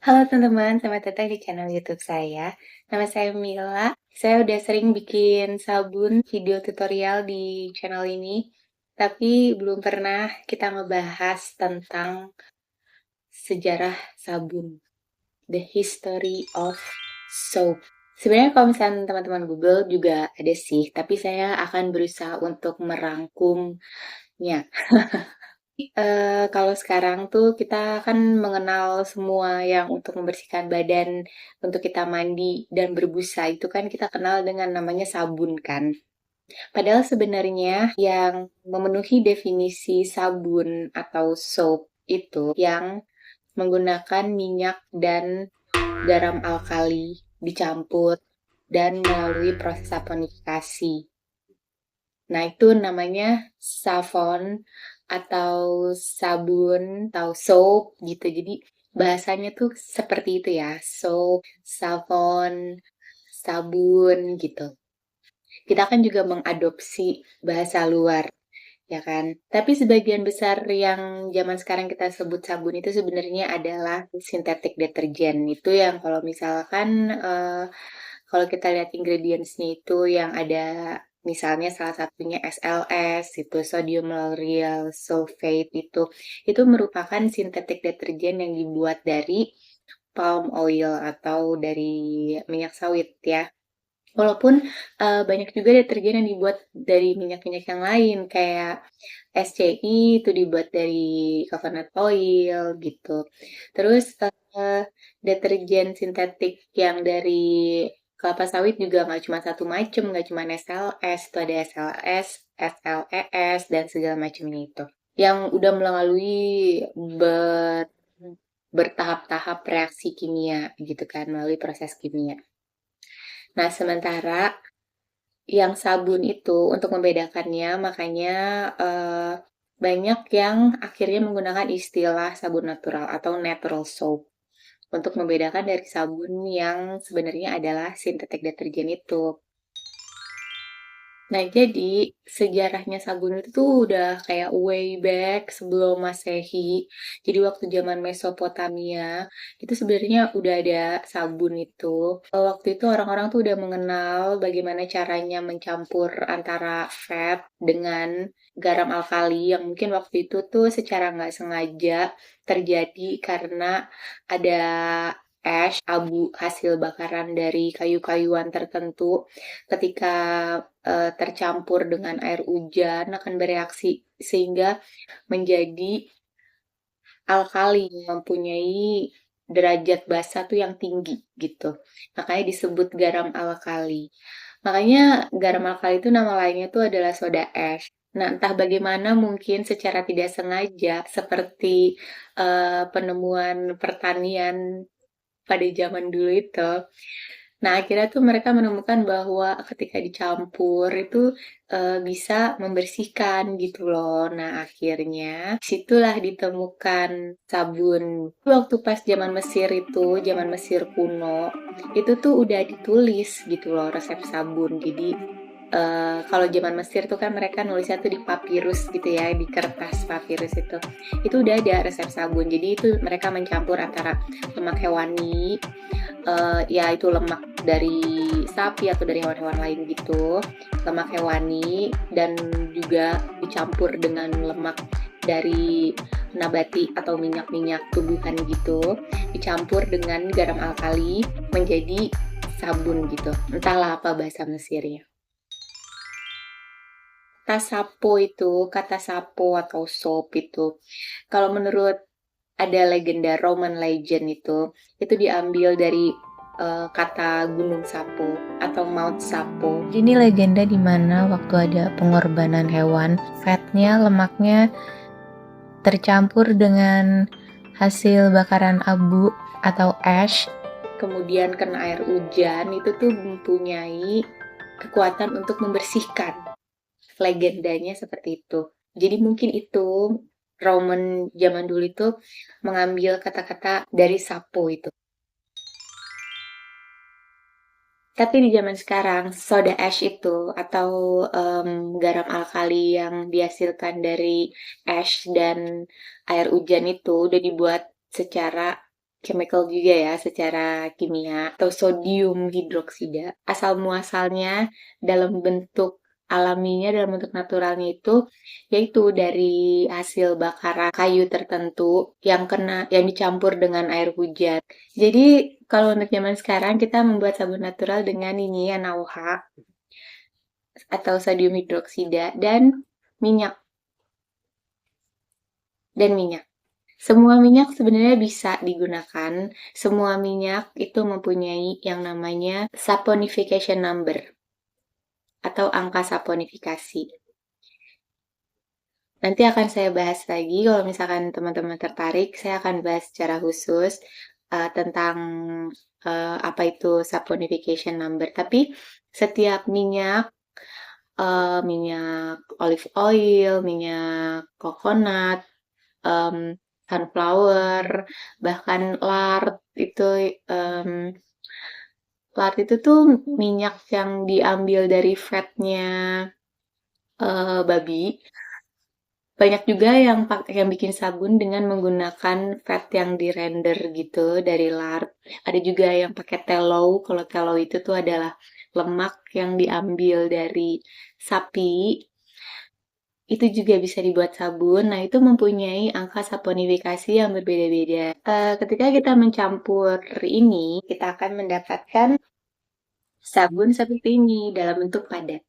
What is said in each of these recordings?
Halo teman-teman, selamat datang di channel YouTube saya. Nama saya Mila. Saya udah sering bikin sabun video tutorial di channel ini, tapi belum pernah kita ngebahas tentang sejarah sabun, the history of soap. Sebenarnya kalau misalnya teman-teman Google juga ada sih, tapi saya akan berusaha untuk merangkumnya. Kalau sekarang tuh kita kan mengenal semua yang untuk membersihkan badan, untuk kita mandi dan berbusa itu kan kita kenal dengan namanya sabun kan. Padahal sebenarnya yang memenuhi definisi sabun atau soap itu yang menggunakan minyak dan garam alkali dicampur dan melalui proses saponifikasi. Nah, itu namanya savon atau sabun atau soap gitu. Jadi bahasanya tuh seperti itu ya, soap, savon, sabun gitu. Kita kan juga mengadopsi bahasa luar, ya kan? Tapi sebagian besar yang zaman sekarang kita sebut sabun itu sebenarnya adalah synthetic detergent. Itu yang kalau misalkan kalau kita lihat ingredients-nya itu yang ada misalnya salah satunya SLS itu sodium lauryl sulfate itu merupakan sintetik deterjen yang dibuat dari palm oil atau dari minyak sawit ya. Walaupun banyak juga deterjen yang dibuat dari minyak-minyak yang lain kayak SCI itu dibuat dari coconut oil gitu. Terus deterjen sintetik yang dari kelapa sawit juga nggak cuma satu macam, nggak cuma SLS, itu ada SLS, SLES dan segala macamnya itu. Yang udah melalui ber bertahap-tahap reaksi kimia gitu kan, melalui proses kimia. Nah, sementara yang sabun itu untuk membedakannya, makanya eh, banyak yang akhirnya menggunakan istilah sabun natural atau natural soap untuk membedakan dari sabun yang sebenarnya adalah sintetik deterjen itu. Nah, jadi sejarahnya sabun itu tuh udah kayak way back sebelum Masehi. Jadi waktu zaman Mesopotamia, itu sebenarnya udah ada sabun itu. Waktu itu orang-orang tuh udah mengenal bagaimana caranya mencampur antara fat dengan garam alkali yang mungkin waktu itu tuh secara nggak sengaja terjadi karena ada abu hasil bakaran dari kayu-kayuan tertentu ketika tercampur dengan air hujan akan bereaksi sehingga menjadi alkali mempunyai derajat basa tuh yang tinggi gitu. Makanya disebut garam alkali. Makanya garam alkali itu nama lainnya tuh adalah soda ash. Nah, entah bagaimana mungkin secara tidak sengaja seperti penemuan pertanian pada zaman dulu itu. Nah, akhirnya tuh mereka menemukan bahwa ketika dicampur itu bisa membersihkan gitu loh. Nah, akhirnya situlah ditemukan sabun. Waktu pas zaman Mesir itu, zaman Mesir kuno, itu tuh udah ditulis gitu loh resep sabun. Jadi kalau zaman Mesir tuh kan mereka nulisnya tuh di papirus gitu ya, di kertas papirus itu udah ada resep sabun. Jadi itu mereka mencampur antara lemak hewani, ya itu lemak dari sapi atau dari hewan-hewan lain gitu, lemak hewani dan juga dicampur dengan lemak dari nabati atau minyak-minyak tumbuhan gitu, dicampur dengan garam alkali menjadi sabun gitu. Entahlah apa bahasa Mesirnya. Kata sapo atau soap itu, kalau menurut ada legenda Roman legend itu diambil dari kata Gunung Sapo atau Mount Sapo. Ini legenda di mana waktu ada pengorbanan hewan, fatnya, lemaknya tercampur dengan hasil bakaran abu atau ash, kemudian kena air hujan, itu tuh mempunyai kekuatan untuk membersihkan. Legendanya seperti itu. Jadi mungkin itu Roman zaman dulu itu mengambil kata-kata dari sapo itu. Tapi di zaman sekarang, soda ash itu atau garam alkali yang dihasilkan dari ash dan air hujan itu udah dibuat secara chemical juga ya secara kimia, atau sodium hidroksida. Asal muasalnya dalam bentuk alaminya, dalam bentuk naturalnya itu yaitu dari hasil bakaran kayu tertentu yang dicampur dengan air hujan. Jadi kalau untuk zaman sekarang kita membuat sabun natural dengan ini NaOH atau sodium hidroksida minyak minyak. Semua minyak sebenarnya bisa digunakan. Semua minyak itu mempunyai yang namanya saponification number atau angka saponifikasi. Nanti akan saya bahas lagi kalau misalkan teman-teman tertarik, saya akan bahas secara khusus tentang apa itu saponification number. Tapi setiap minyak olive oil, minyak coconut, um, sunflower, bahkan um, lard itu tuh minyak yang diambil dari fatnya babi. Banyak juga yang bikin sabun dengan menggunakan fat yang di-render gitu dari lard. Ada juga yang pakai tallow. Kalau tallow itu tuh adalah lemak yang diambil dari sapi. Itu juga bisa dibuat sabun. Nah, itu mempunyai angka saponifikasi yang berbeda-beda. Ketika kita mencampur ini, kita akan mendapatkan sabun seperti ini dalam bentuk padat.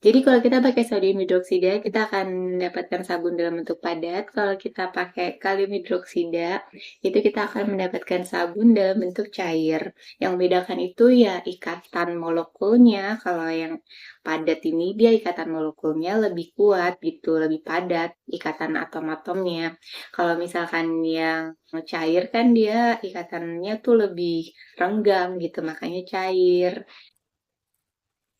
Jadi kalau kita pakai sodium hidroksida, kita akan mendapatkan sabun dalam bentuk padat. Kalau kita pakai kalium hidroksida, itu kita akan mendapatkan sabun dalam bentuk cair. Yang membedakan itu ya ikatan molekulnya. Kalau yang padat ini, dia ikatan molekulnya lebih kuat gitu, lebih padat ikatan atom-atomnya. Kalau misalkan yang cair kan dia ikatannya tuh lebih renggang gitu, makanya cair.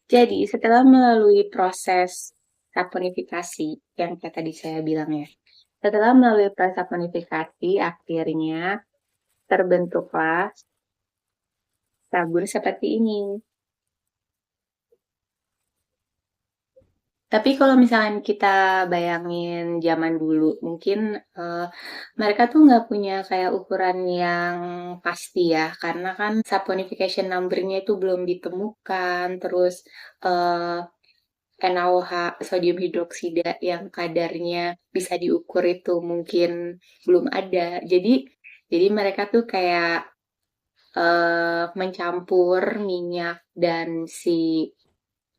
Jadi, setelah melalui proses saponifikasi yang kayak tadi saya bilang ya, setelah melalui proses saponifikasi, akhirnya terbentuklah sabun seperti ini. Tapi kalau misalnya kita bayangin zaman dulu, mungkin mereka tuh nggak punya kayak ukuran yang pasti ya, karena kan saponification number-nya itu belum ditemukan, terus eh, NaOH sodium hidroksida yang kadarnya bisa diukur itu mungkin belum ada. Jadi mereka tuh kayak mencampur minyak dan si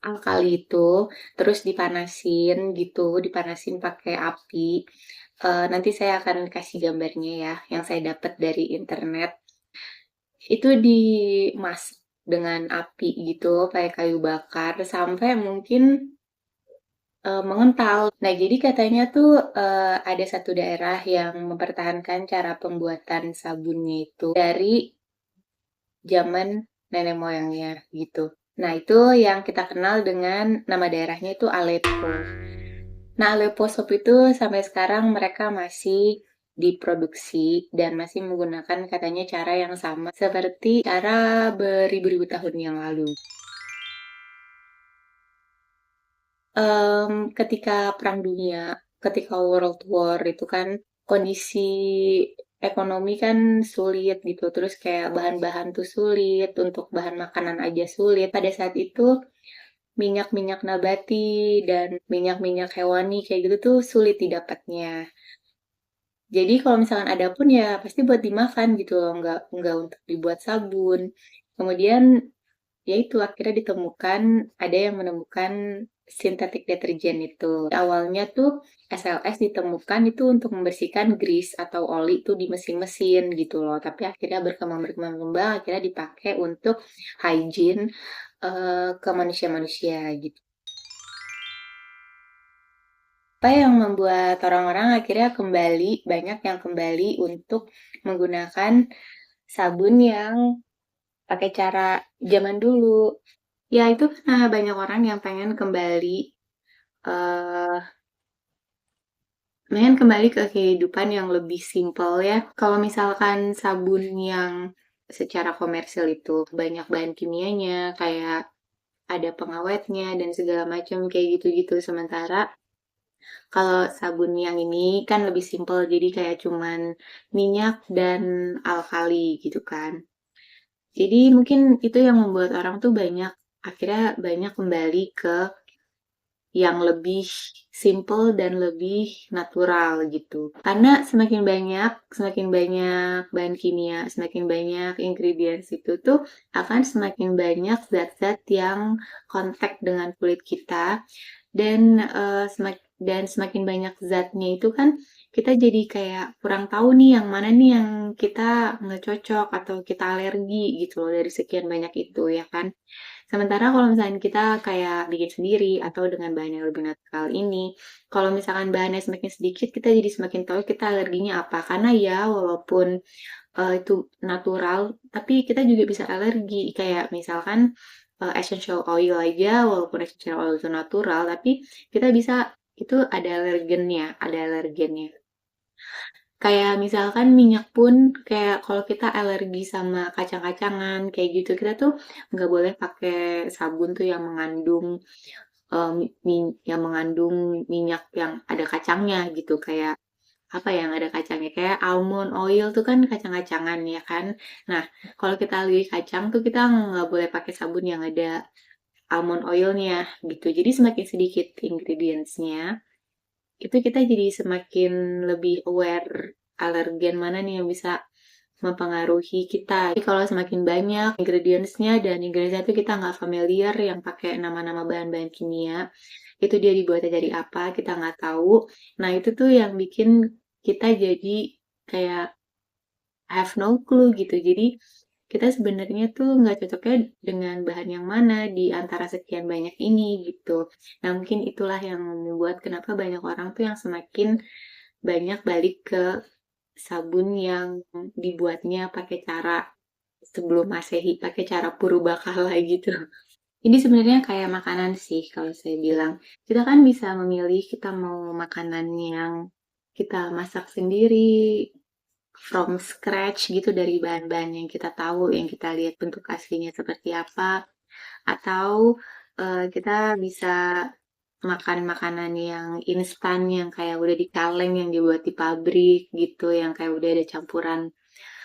alkali itu terus dipanasin gitu, dipanasin pakai api. Nanti saya akan kasih gambarnya ya, yang saya dapat dari internet. Itu dimasak dengan api gitu, pakai kayu bakar sampai mungkin mengental. Nah, jadi katanya tuh ada satu daerah yang mempertahankan cara pembuatan sabunnya itu dari zaman nenek moyangnya gitu. Nah, itu yang kita kenal dengan nama daerahnya itu Aleppo. Nah, Aleppo Soap itu sampai sekarang mereka masih diproduksi dan masih menggunakan katanya cara yang sama seperti cara beribu-ribu tahun yang lalu. Ketika Perang Dunia, ketika World War itu kan kondisi ekonomi kan sulit gitu, terus kayak bahan-bahan tuh sulit, untuk bahan makanan aja sulit. Pada saat itu minyak-minyak nabati dan minyak-minyak hewani kayak gitu tuh sulit didapatnya. Jadi kalau misalkan ada pun ya pasti buat dimakan gitu loh, nggak untuk dibuat sabun. Kemudian ya itu akhirnya ditemukan, ada yang menemukan sintetik deterjen itu. Awalnya tuh SLS ditemukan itu untuk membersihkan grease atau oli itu di mesin-mesin gitu loh. Tapi akhirnya berkembang, akhirnya dipakai untuk hygiene ke manusia-manusia gitu. Apa yang membuat orang-orang akhirnya banyak yang kembali untuk menggunakan sabun yang pakai cara zaman dulu. Ya, itu karena banyak orang yang eh pengen kembali ke kehidupan yang lebih simpel ya. Kalau misalkan sabun yang secara komersil itu banyak bahan kimianya, kayak ada pengawetnya dan segala macam kayak gitu-gitu. Sementara Kalau sabun yang ini kan lebih simpel, jadi kayak cuman minyak dan alkali gitu kan. Jadi mungkin itu yang membuat orang tuh akhirnya banyak kembali ke yang lebih simple dan lebih natural gitu. Karena semakin banyak bahan kimia, semakin banyak ingredients itu tuh akan semakin banyak zat-zat yang kontak dengan kulit kita dan semakin banyak zatnya itu kan kita jadi kayak kurang tahu nih yang mana nih yang kita nggak cocok atau kita alergi gitu loh dari sekian banyak itu ya kan. Sementara kalau misalnya kita kayak bikin sendiri atau dengan bahan yang lebih natural ini, kalau misalkan bahannya semakin sedikit, kita jadi semakin tahu kita alerginya apa. Karena ya walaupun itu natural, tapi kita juga bisa alergi. Kayak misalkan essential oil aja, walaupun essential oil itu natural, tapi kita bisa itu ada alergennya. Kayak misalkan minyak pun, kayak kalau kita alergi sama kacang-kacangan, kayak gitu, kita tuh nggak boleh pakai sabun tuh yang mengandung minyak yang ada kacangnya gitu, kayak apa yang ada kacangnya, kayak almond oil tuh kan kacang-kacangan ya kan. Nah, kalau kita alergi kacang tuh kita nggak boleh pakai sabun yang ada almond oilnya gitu. Jadi semakin sedikit ingredientsnya, itu kita jadi semakin lebih aware alergen mana nih yang bisa mempengaruhi kita. Jadi kalau semakin banyak ingredientsnya dan ingredientsnya itu kita nggak familiar yang pakai nama-nama bahan-bahan kimia, itu dia dibuatnya dari apa, kita nggak tahu. Nah itu tuh yang bikin kita jadi kayak have no clue gitu. Jadi kita sebenarnya tuh nggak cocoknya dengan bahan yang mana di antara sekian banyak ini gitu. Nah mungkin itulah yang membuat kenapa banyak orang tuh yang semakin banyak balik ke sabun yang dibuatnya pakai cara sebelum Masehi, pakai cara purbakala gitu. Ini sebenarnya kayak makanan sih kalau saya bilang. Kita kan bisa memilih kita mau makanan yang kita masak sendiri, from scratch gitu dari bahan-bahan yang kita tahu, yang kita lihat bentuk aslinya seperti apa, atau kita bisa makan makanan yang instan yang kayak udah di kaleng yang dibuat di pabrik gitu, yang kayak udah ada campuran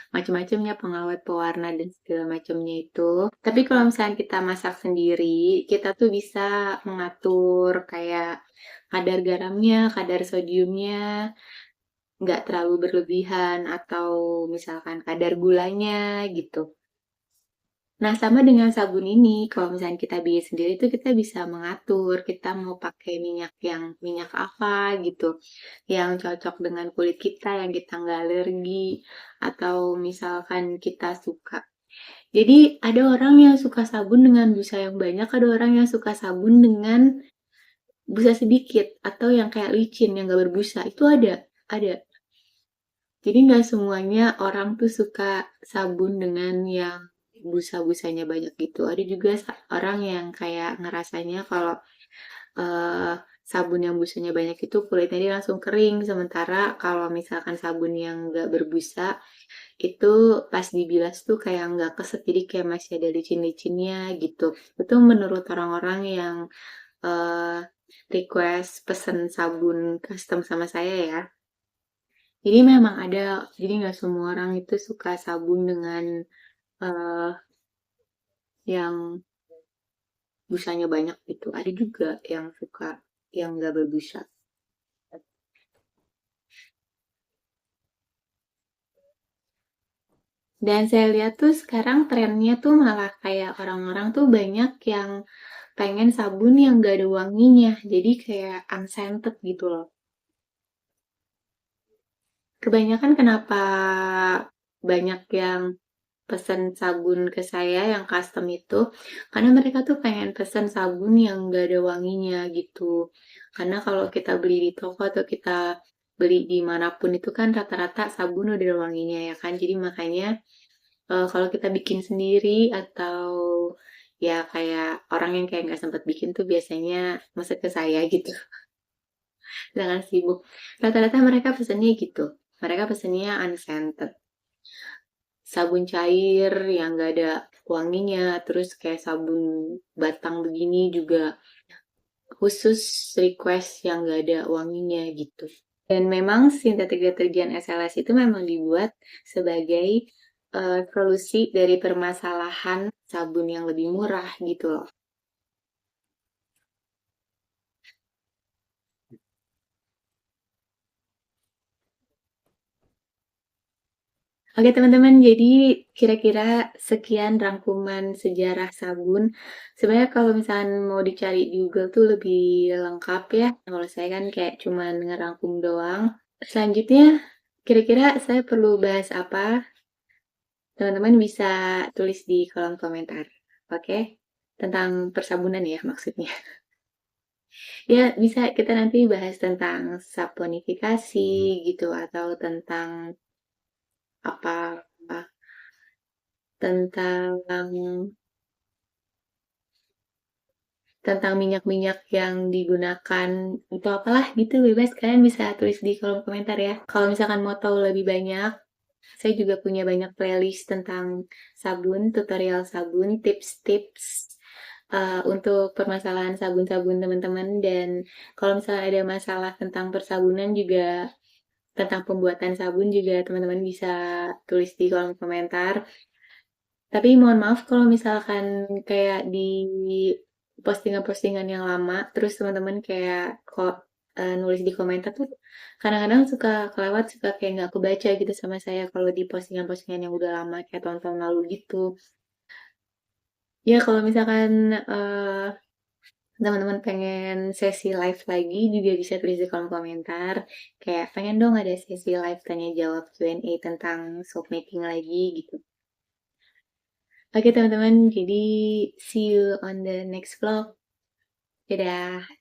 macam-macamnya pengawet, pewarna dan segala macamnya itu. Tapi kalau misalnya kita masak sendiri, kita tuh bisa mengatur kayak kadar garamnya, kadar sodiumnya, nggak terlalu berlebihan atau misalkan kadar gulanya gitu. Nah, sama dengan sabun ini, kalau misalnya kita bikin sendiri itu kita bisa mengatur, kita mau pakai minyak apa gitu, yang cocok dengan kulit kita, yang kita nggak alergi, atau misalkan kita suka. Jadi ada orang yang suka sabun dengan busa yang banyak, ada orang yang suka sabun dengan busa sedikit, atau yang kayak licin, yang nggak berbusa, itu ada. Jadi nggak semuanya orang tuh suka sabun dengan yang busa-busanya banyak gitu. Ada juga orang yang kayak ngerasanya kalau eh, sabun yang busanya banyak itu kulitnya dia langsung kering. Sementara kalau misalkan sabun yang nggak berbusa itu pas dibilas tuh kayak nggak keset, jadi kayak masih ada licin-licinnya gitu. Itu menurut orang-orang yang eh, request pesen sabun custom sama saya ya. Jadi memang jadi nggak semua orang itu suka sabun dengan eh, yang busanya banyak gitu. Ada juga yang suka yang nggak berbusa. Dan saya lihat tuh sekarang trennya tuh malah kayak orang-orang tuh banyak yang pengen sabun yang gak ada wanginya. Jadi kayak unscented gitu loh. Kebanyakan kenapa banyak yang pesan sabun ke saya yang custom itu karena mereka tuh pengen pesan sabun yang gak ada wanginya gitu. Karena kalau kita beli di toko atau kita beli dimanapun itu kan rata-rata sabun udah ada wanginya ya kan. Jadi makanya kalau kita bikin sendiri atau ya kayak orang yang kayak nggak sempat bikin tuh biasanya masa ke saya gitu. Jangan sibuk. Rata-rata mereka pesennya gitu. Mereka pesennya unscented, sabun cair yang gak ada wanginya, terus kayak sabun batang begini juga khusus request yang gak ada wanginya gitu. Dan memang synthetic detergent SLS itu memang dibuat sebagai solusi dari permasalahan sabun yang lebih murah gitu loh. Oke teman-teman, jadi kira-kira sekian rangkuman sejarah sabun. Sebenarnya kalau misalnya mau dicari di Google tuh lebih lengkap ya. Kalau saya kan kayak cuman ngerangkum doang. Selanjutnya, kira-kira saya perlu bahas apa? Teman-teman bisa tulis di kolom komentar. Oke? Tentang persabunan ya maksudnya. Ya, bisa kita nanti bahas tentang saponifikasi gitu atau tentang apa tentang minyak-minyak yang digunakan itu apalah gitu bebas kalian bisa tulis di kolom komentar ya. Kalau misalkan mau tahu lebih banyak, saya juga punya banyak playlist tentang sabun, tutorial sabun, tips-tips untuk permasalahan sabun-sabun teman-teman dan kalau misalnya ada masalah tentang persabunan juga tentang pembuatan sabun juga teman-teman bisa tulis di kolom komentar. Tapi mohon maaf kalau misalkan kayak di postingan-postingan yang lama, terus teman-teman kayak kok nulis di komentar tuh kadang-kadang suka kelewat, suka kayak nggak kebaca gitu sama saya kalau di postingan-postingan yang udah lama kayak tahun-tahun lalu gitu. Ya kalau misalkan teman-teman pengen sesi live lagi juga bisa tulis di kolom komentar. Kayak pengen dong ada sesi live tanya jawab Q&A tentang soap making lagi gitu. Oke teman-teman, jadi see you on the next vlog. Dadah.